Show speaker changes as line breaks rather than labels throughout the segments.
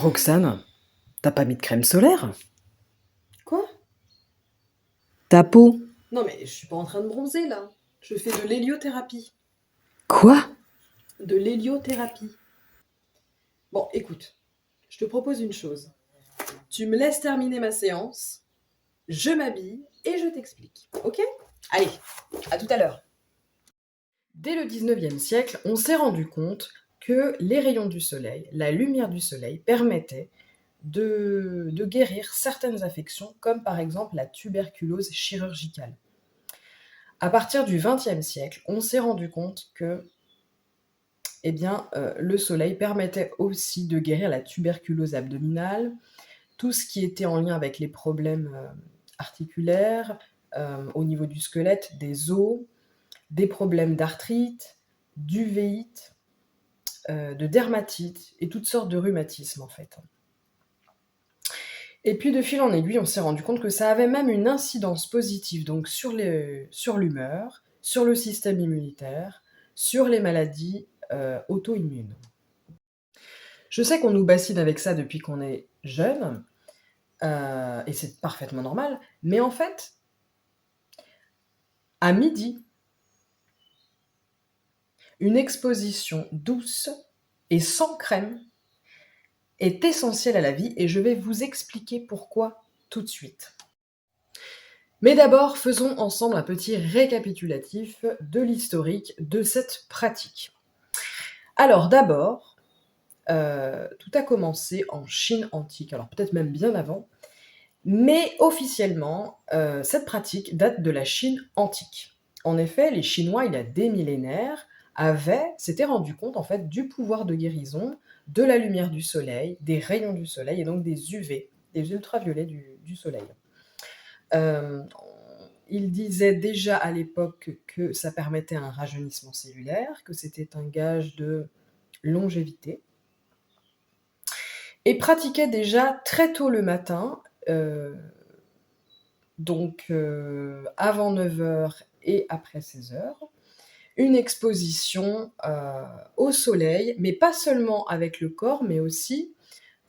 Roxane, t'as pas mis de crème solaire?
Quoi?
Ta peau?
Non mais je suis pas en train de bronzer là. Je fais de l'héliothérapie.
Quoi?
De l'héliothérapie. Bon, écoute, je te propose une chose. Tu me laisses terminer ma séance, je m'habille et je t'explique. Ok? Allez, à tout à l'heure. Dès le 19e siècle, on s'est rendu compte que les rayons du soleil, la lumière du soleil, permettaient de guérir certaines affections, comme par exemple la tuberculose chirurgicale. À partir du 20e siècle, on s'est rendu compte que le soleil permettait aussi de guérir la tuberculose abdominale, tout ce qui était en lien avec les problèmes articulaires, au niveau du squelette, des os, des problèmes d'arthrite, d'uvéite, de dermatite et toutes sortes de rhumatismes en fait. Et puis de fil en aiguille, on s'est rendu compte que ça avait même une incidence positive donc sur l'humeur, sur le système immunitaire, sur les maladies auto-immunes. Je sais qu'on nous bassine avec ça depuis qu'on est jeune, et c'est parfaitement normal, mais en fait, à midi, une exposition douce et sans crème est essentielle à la vie et je vais vous expliquer pourquoi tout de suite. Mais d'abord, faisons ensemble un petit récapitulatif de l'historique de cette pratique. Alors d'abord, tout a commencé en Chine antique, alors peut-être même bien avant, mais officiellement, cette pratique date de la Chine antique. En effet, les Chinois, il y a des millénaires, s'étaient rendus compte en fait du pouvoir de guérison de la lumière du soleil, des rayons du soleil et donc des UV, des ultraviolets du soleil. Ils disaient déjà à l'époque que ça permettait un rajeunissement cellulaire, que c'était un gage de longévité, et pratiquaient déjà très tôt le matin, avant 9h et après 16h, une exposition au soleil, mais pas seulement avec le corps, mais aussi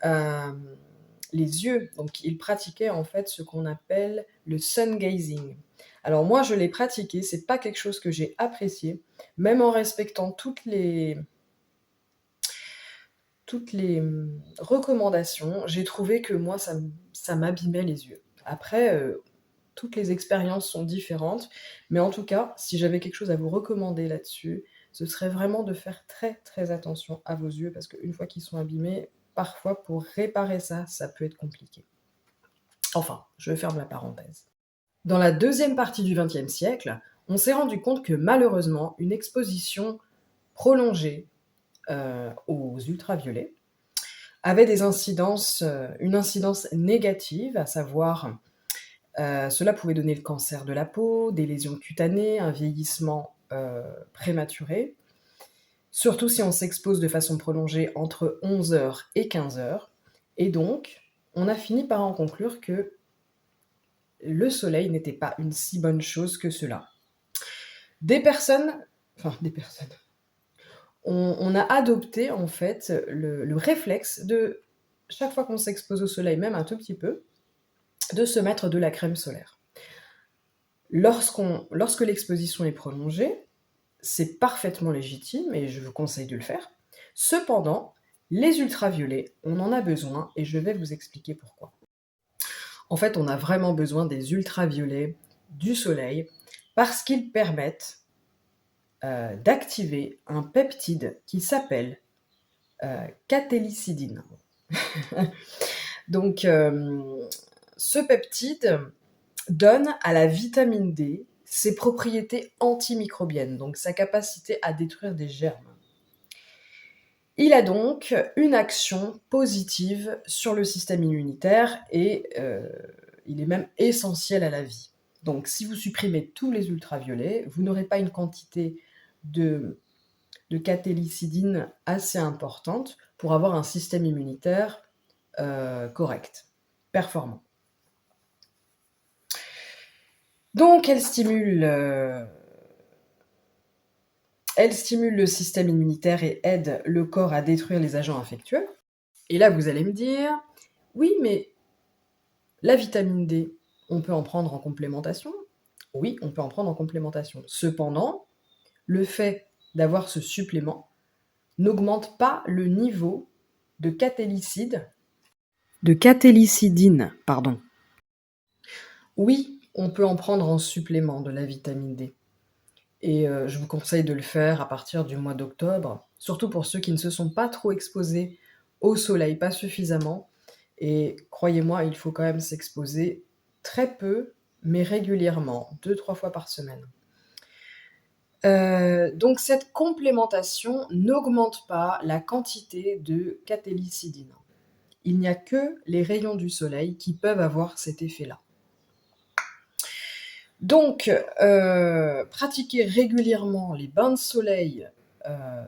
les yeux. Donc ils pratiquaient en fait ce qu'on appelle le sun gazing. Alors moi je l'ai pratiqué, c'est pas quelque chose que j'ai apprécié, même en respectant toutes les recommandations, j'ai trouvé que moi ça m'abîmait les yeux. Après, toutes les expériences sont différentes, mais en tout cas, si j'avais quelque chose à vous recommander là-dessus, ce serait vraiment de faire très, très attention à vos yeux parce qu'une fois qu'ils sont abîmés, parfois pour réparer ça, ça peut être compliqué. Enfin, je ferme la parenthèse. Dans la deuxième partie du XXe siècle, on s'est rendu compte que malheureusement, une exposition prolongée aux ultraviolets avait une incidence négative, à savoir cela pouvait donner le cancer de la peau, des lésions cutanées, un vieillissement prématuré, surtout si on s'expose de façon prolongée entre 11h et 15h. Et donc, on a fini par en conclure que le soleil n'était pas une si bonne chose que cela. Des personnes, on a adopté en fait le réflexe de, chaque fois qu'on s'expose au soleil, même un tout petit peu, de se mettre de la crème solaire. Lorsque l'exposition est prolongée, c'est parfaitement légitime et je vous conseille de le faire. Cependant, les ultraviolets, on en a besoin et je vais vous expliquer pourquoi. En fait, on a vraiment besoin des ultraviolets du soleil parce qu'ils permettent d'activer un peptide qui s'appelle catélicidine. Donc, ce peptide donne à la vitamine D ses propriétés antimicrobiennes, donc sa capacité à détruire des germes. Il a donc une action positive sur le système immunitaire et il est même essentiel à la vie. Donc si vous supprimez tous les ultraviolets, vous n'aurez pas une quantité de catélicidine assez importante pour avoir un système immunitaire correct, performant. Donc elle stimule le système immunitaire et aide le corps à détruire les agents infectieux. Et là, vous allez me dire: «Oui, mais la vitamine D, on peut en prendre en complémentation?» Oui, on peut en prendre en complémentation. Cependant, le fait d'avoir ce supplément n'augmente pas le niveau de catélicidine, pardon. Oui, on peut en prendre en supplément de la vitamine D et je vous conseille de le faire à partir du mois d'octobre, surtout pour ceux qui ne se sont pas trop exposés au soleil, pas suffisamment, et croyez-moi, il faut quand même s'exposer très peu, mais régulièrement, 2-3 fois par semaine. Donc cette complémentation n'augmente pas la quantité de catélicidine. Il n'y a que les rayons du soleil qui peuvent avoir cet effet-là. Donc, pratiquer régulièrement les bains de soleil,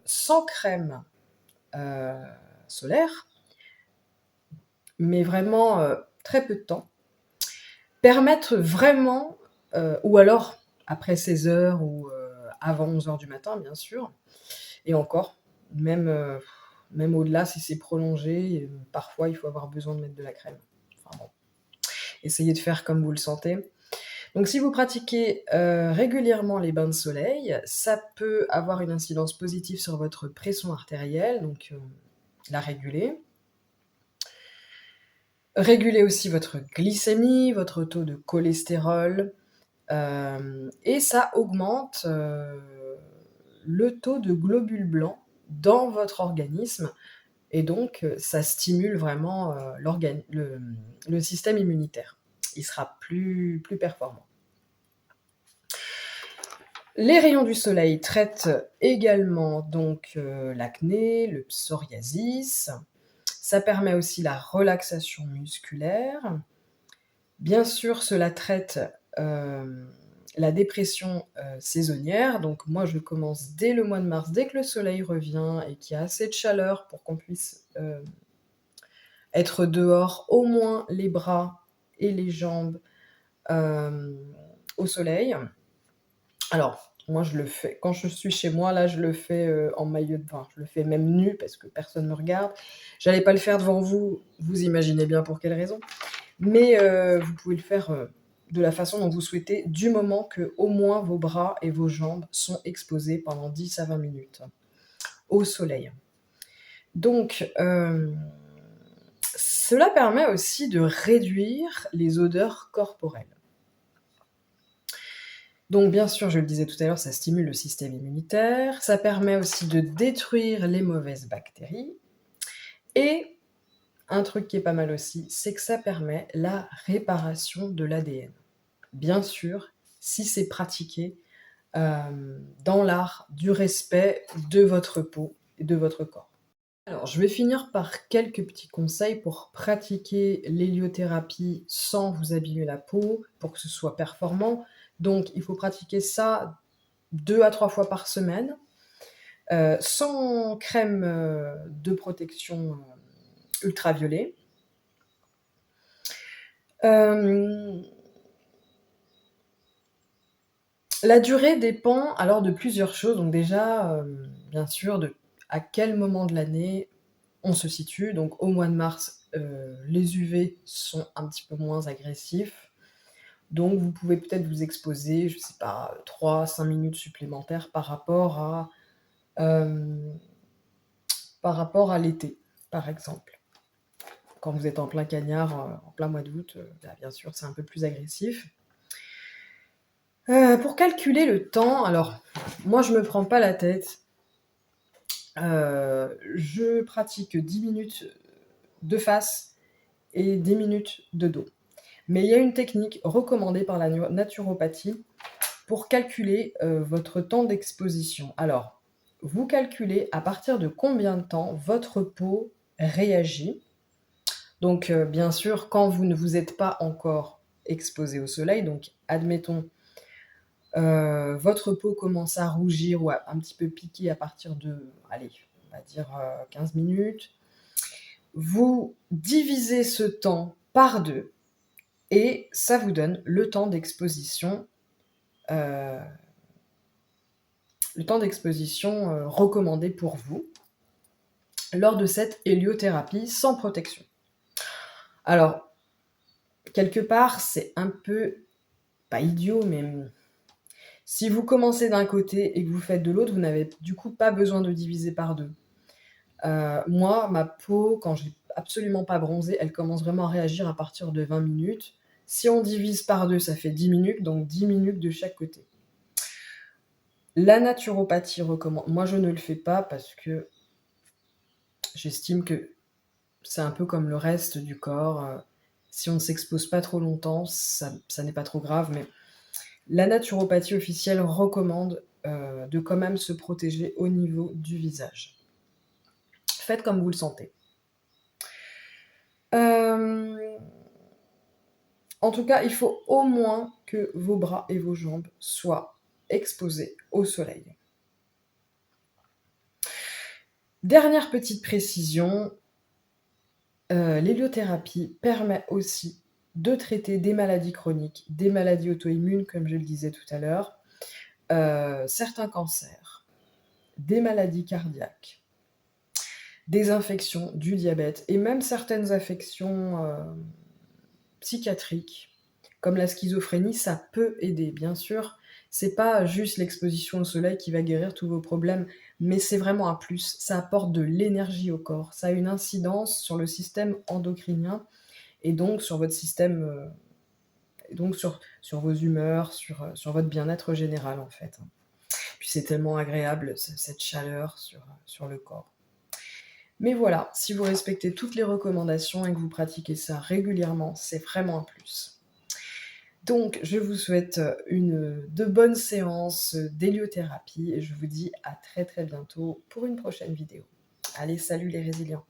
sans crème, heu, solaire, mais vraiment, très peu de temps, permettre vraiment, ou alors après 16 h ou avant 11 h du matin, bien sûr, et encore, même, même au-delà si c'est prolongé, parfois il faut avoir besoin de mettre de la crème. Enfin bon, essayez de faire comme vous le sentez. Donc si vous pratiquez, régulièrement les bains de soleil, ça peut avoir une incidence positive sur votre pression artérielle, donc la réguler. Réguler aussi votre glycémie, votre taux de cholestérol, et ça augmente, le taux de globules blancs dans votre organisme, et donc ça stimule vraiment, le système immunitaire. Il sera plus performant. Les rayons du soleil traitent également donc l'acné, le psoriasis. Ça permet aussi la relaxation musculaire. Bien sûr, cela traite, la dépression, saisonnière. Donc moi, je commence dès le mois de mars, dès que le soleil revient et qu'il y a assez de chaleur pour qu'on puisse, être dehors, au moins les bras et les jambes, hem, au soleil. Alors, moi, je le fais quand je suis chez moi, là, je le fais, en maillot de bain. Je le fais même nu parce que personne me regarde. J'allais pas le faire devant vous, vous imaginez bien pour quelle raison. Mais, vous pouvez le faire, de la façon dont vous souhaitez, du moment que au moins vos bras et vos jambes sont exposés pendant 10 à 20 minutes au soleil. Donc, cela permet aussi de réduire les odeurs corporelles. Donc bien sûr, je le disais tout à l'heure, ça stimule le système immunitaire, ça permet aussi de détruire les mauvaises bactéries, et un truc qui est pas mal aussi, c'est que ça permet la réparation de l'ADN. Bien sûr, si c'est pratiqué, dans l'art du respect de votre peau et de votre corps. Alors, je vais finir par quelques petits conseils pour pratiquer l'héliothérapie sans vous abîmer la peau, pour que ce soit performant. Donc il faut pratiquer ça 2 à 3 fois par semaine, sans crème, de protection, ultraviolet. Hem, la durée dépend alors de plusieurs choses. Donc déjà, bien sûr, de à quel moment de l'année on se situe. Donc au mois de mars, les UV sont un petit peu moins agressifs. Donc vous pouvez peut-être vous exposer, je sais pas, 3 à 5 minutes supplémentaires hem, par rapport à l'été, par exemple. Quand vous êtes en plein cagnard, en plein mois d'août, là, bien sûr, c'est un peu plus agressif. Pour calculer le temps, alors moi, je me prends pas la tête. Je pratique 10 minutes de face et 10 minutes de dos. Mais il y a une technique recommandée par la naturopathie pour calculer, votre temps d'exposition. Alors, vous calculez à partir de combien de temps votre peau réagit. Donc, bien sûr, quand vous ne vous êtes pas encore exposé au soleil, donc admettons, votre peau commence à rougir ou à un petit peu piquer à partir de, allez, on va dire, 15 minutes. Vous divisez ce temps par 2 et ça vous donne heu, le temps d'exposition, recommandé pour vous. lors de cette héliothérapie sans protection. Alors, quelque part, c'est un peu, pas idiot, mais si vous commencez d'un côté et que vous faites de l'autre, vous n'avez du coup pas besoin de diviser par deux. Moi, ma peau, quand j'ai absolument pas bronzé, elle commence vraiment à réagir à partir de 20 minutes. Si on divise par deux, ça fait 10 minutes, donc 10 minutes de chaque côté. La naturopathie recommande. Moi, je ne le fais pas parce que j'estime que c'est un peu comme le reste du corps. Si on ne s'expose pas trop longtemps, ça n'est pas trop grave, mais la naturopathie officielle recommande de quand même se protéger au niveau du visage. Faites comme vous le sentez. En tout cas, il faut au moins que vos bras et vos jambes soient exposés au soleil. Dernière petite précision, l'héliothérapie permet aussi de traiter des maladies chroniques, des maladies auto-immunes, comme je le disais tout à l'heure, certains cancers, des maladies cardiaques, des infections, du diabète et même certaines affections psychiatriques, comme la schizophrénie, ça peut aider, bien sûr. C'est pas juste l'exposition au soleil qui va guérir tous vos problèmes, mais c'est vraiment un plus. Ça apporte de l'énergie au corps. Ça a une incidence sur le système endocrinien et donc sur votre système, et donc sur vos humeurs, sur votre bien-être général, en fait. Puis c'est tellement agréable, cette chaleur sur le corps. Mais voilà, si vous respectez toutes les recommandations et que vous pratiquez ça régulièrement, c'est vraiment un plus. Donc, je vous souhaite de bonnes séances d'héliothérapie et je vous dis à très très bientôt pour une prochaine vidéo. Allez, salut les résilients!